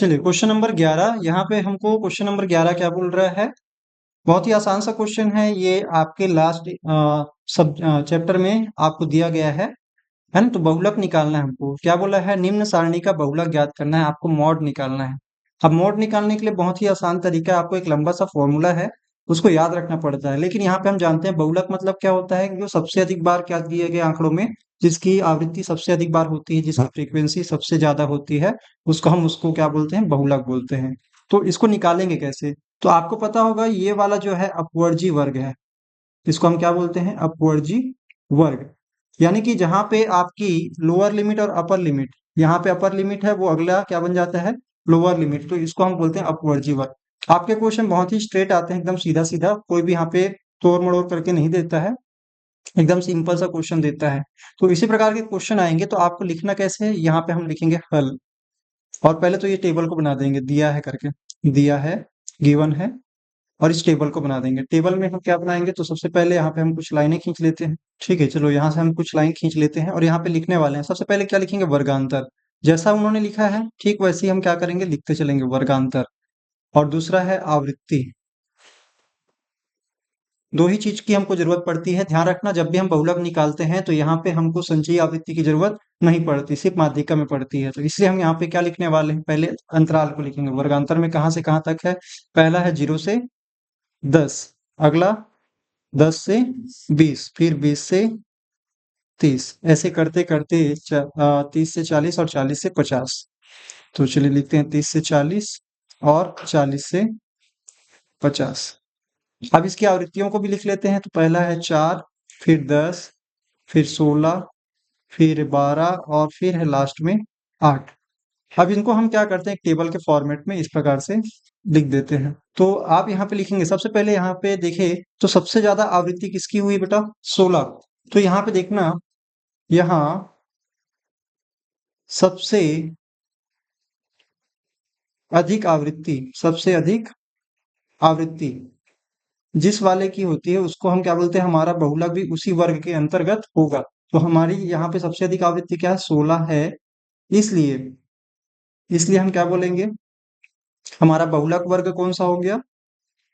चलिए question number 11। यहाँ पे हमको क्वेश्चन नंबर 11 क्या बोल रहा है। बहुत ही आसान सा क्वेश्चन है ये, आपके लास्ट सब चैप्टर में आपको दिया गया है ना। तो बहुलक निकालना है हमको। क्या बोला है, निम्न सारणी का बहुलक ज्ञात करना है, आपको मॉड निकालना है। अब मॉड निकालने के लिए बहुत ही आसान तरीका है, आपको एक लंबा सा फॉर्मूला है, उसको याद रखना पड़ता है। लेकिन यहाँ पे हम जानते हैं बहुलक मतलब क्या होता है, जो सबसे अधिक बार क्या दिए गए आंकड़ों में जिसकी आवृत्ति सबसे अधिक बार होती है, जिसकी फ्रीक्वेंसी सबसे ज्यादा होती है, उसको क्या बोलते हैं, बहुलक बोलते हैं। तो इसको निकालेंगे कैसे। तो आपको पता होगा ये वाला जो है अपवर्जी वर्ग है, इसको हम क्या बोलते हैं, अपवर्जी वर्ग। यानी कि जहां पे आपकी लोअर लिमिट और अपर लिमिट, यहाँ पे अपर लिमिट है वो अगला क्या बन जाता है, लोअर लिमिट, तो इसको हम बोलते हैं अपवर्जी वर्ग। आपके क्वेश्चन बहुत ही स्ट्रेट आते हैं, एकदम सीधा सीधा, कोई भी यहाँ पे तोड़ मड़ोड़ करके नहीं देता है, एकदम सिंपल सा क्वेश्चन देता है। तो इसी प्रकार के क्वेश्चन आएंगे तो आपको लिखना कैसे है, यहाँ पे हम लिखेंगे हल। और पहले तो ये टेबल को बना देंगे, दिया है करके, दिया है, गिवन है, और इस टेबल को बना देंगे। टेबल में हम क्या बनाएंगे, तो सबसे पहले यहाँ पे हम कुछ लाइनें खींच लेते हैं। ठीक है, चलो यहाँ से हम कुछ लाइन खींच लेते हैं और यहाँ पे लिखने वाले हैं। सबसे पहले क्या लिखेंगे, वर्गांतर। जैसा उन्होंने लिखा है ठीक वैसे ही हम क्या करेंगे, लिखते चलेंगे, वर्गांतर। और दूसरा है आवृत्ति। दो ही चीज की हमको जरूरत पड़ती है, ध्यान रखना, जब भी हम बहुलक निकालते हैं तो यहाँ पे हमको संचयी आवृत्ति की जरूरत नहीं पड़ती, सिर्फ माध्यिका में पड़ती है। तो इसलिए हम यहाँ पे क्या लिखने वाले हैं, पहले अंतराल को लिखेंगे। वर्गांतर में कहाँ से कहाँ तक है, पहला है 0 से 10, अगला 10 से 20, फिर 20 से 30, ऐसे करते करते 30 से 40 और 40 से 50। तो चलिए लिखते हैं 30 से 40 और 40 से 50। अब इसकी आवृत्तियों को भी लिख लेते हैं। तो पहला है 4, फिर 10, फिर 16, फिर 12 और फिर है लास्ट में 8। अब इनको हम क्या करते हैं, एक टेबल के फॉर्मेट में इस प्रकार से लिख देते हैं। तो आप यहाँ पे लिखेंगे, सबसे पहले यहाँ पे देखें तो सबसे ज्यादा आवृत्ति किसकी हुई बेटा, 16। तो यहाँ पे देखना, यहाँ सबसे अधिक आवृत्ति, सबसे अधिक आवृत्ति जिस वाले की होती है उसको हम क्या बोलते हैं, हमारा बहुलक भी उसी वर्ग के अंतर्गत होगा। तो हमारी यहाँ पे सबसे अधिक आवृत्ति क्या है, 16 है। इसलिए इसलिए हम क्या बोलेंगे, हमारा बहुलक वर्ग कौन सा हो गया,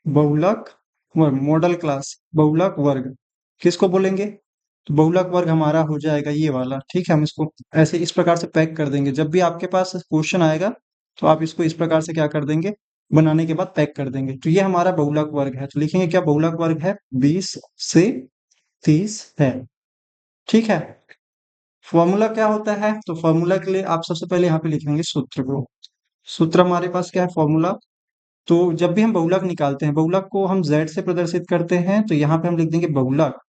बहुलक वर्ग, मॉडल क्लास बहुलक वर्ग किसको बोलेंगे, तो बहुलक वर्ग हमारा हो जाएगा ये वाला। ठीक है, हम इसको ऐसे इस प्रकार से पैक कर देंगे। जब भी आपके पास क्वेश्चन आएगा तो आप इसको इस प्रकार से क्या कर देंगे, बनाने के बाद पैक कर देंगे। तो ये हमारा बहुलक वर्ग है। तो लिखेंगे क्या, बहुलक वर्ग है 20 से 30 है। ठीक है, फॉर्मूला क्या होता है, तो फॉर्मूला के लिए आप सबसे पहले यहाँ पे लिखेंगे सूत्र को। सूत्र हमारे पास क्या है, फॉर्मूला। तो जब भी हम बहुलक निकालते हैं, बहुलक को हम z से प्रदर्शित करते हैं, तो यहाँ पे हम लिख देंगे बहुलक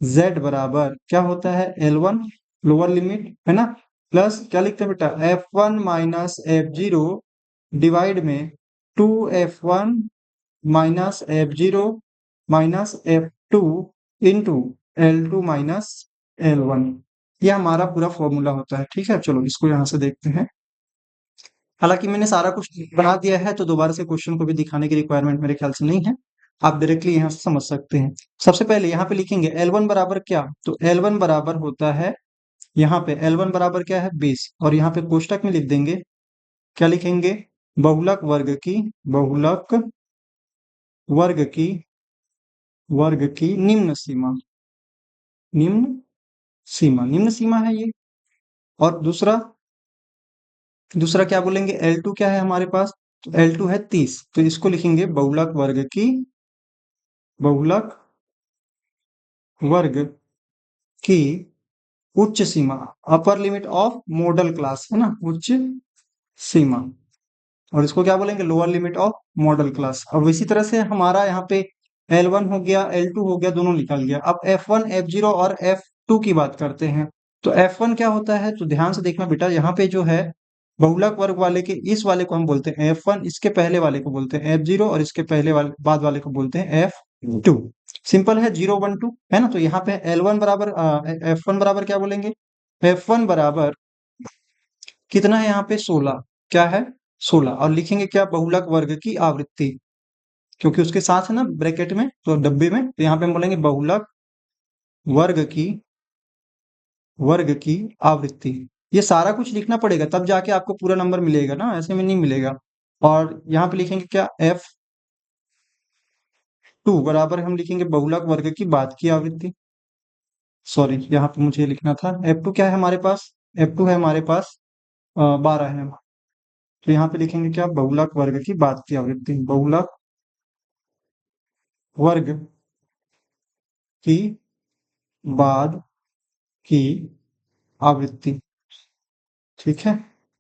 z बराबर क्या होता है, L1 लोअर लिमिट है ना, प्लस क्या लिखते हैं बेटा, F1 माइनस F0 डिवाइड में 2F1 minus F0 minus F2 into L2 minus L1। यह हमारा पूरा फॉर्मूला होता है। ठीक है, चलो इसको यहाँ से देखते हैं। हालांकि मैंने सारा कुछ बना दिया है, तो दोबारा से क्वेश्चन को भी दिखाने की रिक्वायरमेंट मेरे ख्याल से नहीं है, आप डायरेक्टली यहाँ से समझ सकते हैं। सबसे पहले यहाँ पे लिखेंगे L1 बराबर क्या, तो L1 बराबर होता है, यहाँ पे L1 बराबर क्या है, 20, और यहाँ पे कोष्टक में लिख देंगे, क्या लिखेंगे, बहुलक वर्ग की, बहुलक वर्ग की निम्न सीमा, निम्न सीमा, निम्न सीमा है ये। और दूसरा दूसरा क्या बोलेंगे, L2 क्या है हमारे पास, तो L2 है 30, तो इसको लिखेंगे बहुलक वर्ग की, बहुलक वर्ग की उच्च सीमा, upper limit of modal class है ना, उच्च सीमा। और इसको क्या बोलेंगे, lower limit of modal class. अब इसी तरह से हमारा यहाँ पे L1 हो गया, L2 हो गया, दोनों निकल गया। अब F1 F0 और F2 की बात करते हैं। तो F1 क्या होता है, तो ध्यान से देखना बेटा, यहाँ पे जो है बहुलक वर्ग वाले के इस वाले को हम बोलते हैं F1, इसके पहले वाले को बोलते हैं F0, और इसके पहले वाले बाद वाले को बोलते हैं F2। सिंपल है, 0 1 2 है ना। तो यहाँ पे L1 बराबर F1 बराबर क्या बोलेंगे, F1 बराबर कितना है यहाँ पे, 16, क्या है 16, और लिखेंगे क्या, बहुलक वर्ग की आवृत्ति, क्योंकि उसके साथ है ना ब्रैकेट में, तो डब्बे में, तो यहाँ पे हम बोलेंगे बहुलक वर्ग की आवृत्ति। ये सारा कुछ लिखना पड़ेगा तब जाके आपको पूरा नंबर मिलेगा ना, ऐसे में नहीं मिलेगा। और यहाँ पे लिखेंगे क्या, F2 बराबर हम लिखेंगे बहुलक वर्ग की बाद की आवृत्ति। सॉरी, यहाँ पे मुझे लिखना था F2 क्या है हमारे पास, F2 है हमारे पास 12 है। तो यहाँ पे लिखेंगे क्या, बहुलक वर्ग की बाद की आवृत्ति, बहुलक वर्ग की बाद की आवृत्ति। ठीक है,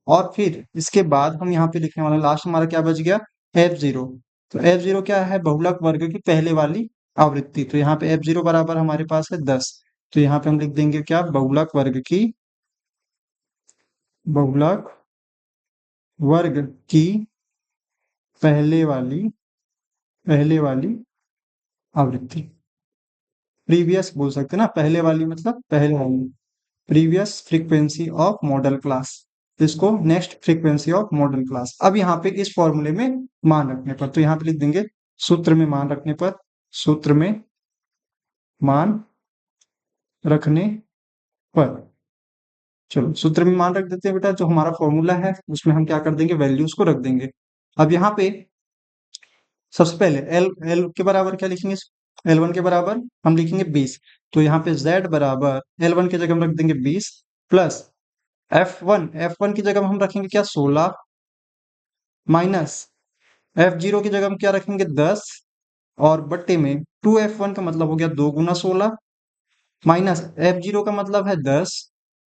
और फिर इसके बाद हम यहाँ पे लिखने वाले लास्ट हमारा क्या बच गया, F0। तो F0 क्या है, बहुलक वर्ग की पहले वाली आवृत्ति। तो यहाँ पे F0 बराबर हमारे पास है 10। तो यहाँ पे हम लिख देंगे क्या, बहुलक वर्ग की पहले वाली आवृत्ति। प्रीवियस बोल सकते हैं ना, पहले वाली मतलब पहले वाली, previous frequency of modal class, इसको next frequency of modal class. अब यहाँ पे इस फॉर्मूले में मान रखने पर, तो यहाँ पे लिख देंगे सूत्र में मान रखने पर, सूत्र में मान रखने पर। चलो सूत्र में मान रख देते हैं बेटा, जो हमारा फॉर्मूला है उसमें हम क्या कर देंगे, वैल्यूज को रख देंगे। अब यहाँ पे सबसे पहले एल एल के बराबर क्या लिखेंगे, L1 के बराबर हम लिखेंगे 20। तो यहाँ पे Z बराबर L1 की जगह हम रख देंगे 20 प्लस F1 की जगह हम रखेंगे क्या, 16 माइनस F0 की जगह हम क्या रखेंगे, 10 और बट्टे में 2F1 का मतलब हो गया 2 गुना 16 माइनस F0 का मतलब है 10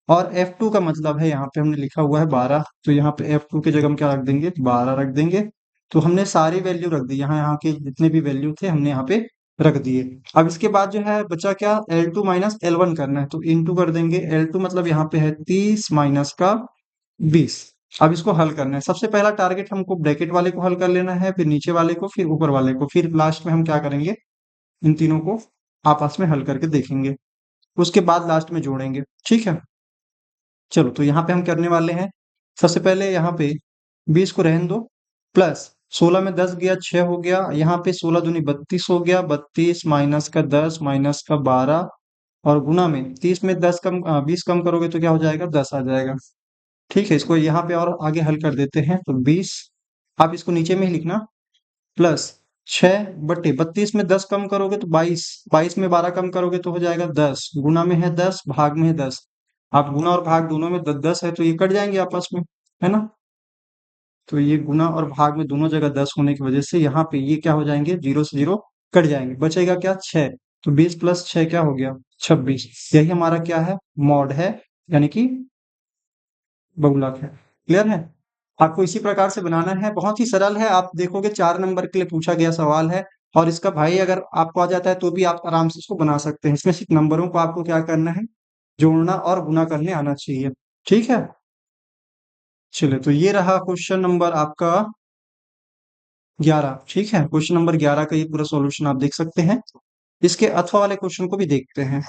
और F2 का मतलब है यहाँ पे हमने लिखा हुआ है 12। तो यहाँ पे F2 की जगह हम क्या रख देंगे, 12 रख देंगे। तो हमने सारी वैल्यू रख दी, यहाँ के जितने भी वैल्यू थे हमने यहाँ पे रख दिए। अब इसके बाद जो है बचा क्या, L2 माइनस L1 करना है, तो इंटू कर देंगे। L2 मतलब यहाँ पे है 30 माइनस का 20। अब इसको हल करना है, सबसे पहला टारगेट हमको ब्रैकेट वाले को हल कर लेना है, फिर नीचे वाले को, फिर ऊपर वाले को, फिर लास्ट में हम क्या करेंगे, इन तीनों को आपस में हल करके देखेंगे, उसके बाद लास्ट में जोड़ेंगे। ठीक है, चलो तो यहाँ पे हम करने वाले हैं, सबसे पहले यहाँ पे 20 को रहने दो, प्लस 16 में 10 गया 6 हो गया, यहाँ पे 16 दूनी 32 हो गया, 32 माइनस का 10 माइनस का 12 और गुना में 30 में 20 कम करोगे तो क्या हो जाएगा, 10 आ जाएगा। ठीक है, इसको यहाँ पे और आगे हल कर देते हैं, तो 20 आप इसको नीचे में ही लिखना, प्लस 6/32 में 10 कम करोगे तो 22, 22 में 12 कम करोगे तो हो जाएगा 10, गुना में है 10, भाग में है 10। आप गुना और भाग दोनों में 10 है तो ये कट जाएंगे आपस में, है ना। तो ये गुना और भाग में दोनों जगह 10 होने की वजह से यहाँ पे ये क्या हो जाएंगे, 0 से 0 कट जाएंगे, बचेगा क्या, 6। तो 20 प्लस 6 क्या हो गया, 26। यही हमारा क्या है, मॉड है, यानी कि बहुलक है। क्लियर है, आपको इसी प्रकार से बनाना है, बहुत ही सरल है। आप देखोगे 4 नंबर के लिए पूछा गया सवाल है, और इसका भाई अगर आपको आ जाता है तो भी आप आराम से इसको बना सकते हैं। इसमें सिर्फ नंबरों को आपको क्या करना है, जोड़ना और गुना करने आना चाहिए। ठीक है, चलिए तो ये रहा क्वेश्चन नंबर आपका 11। ठीक है, क्वेश्चन नंबर 11 का ये पूरा सॉल्यूशन आप देख सकते हैं। इसके अथवा वाले क्वेश्चन को भी देखते हैं।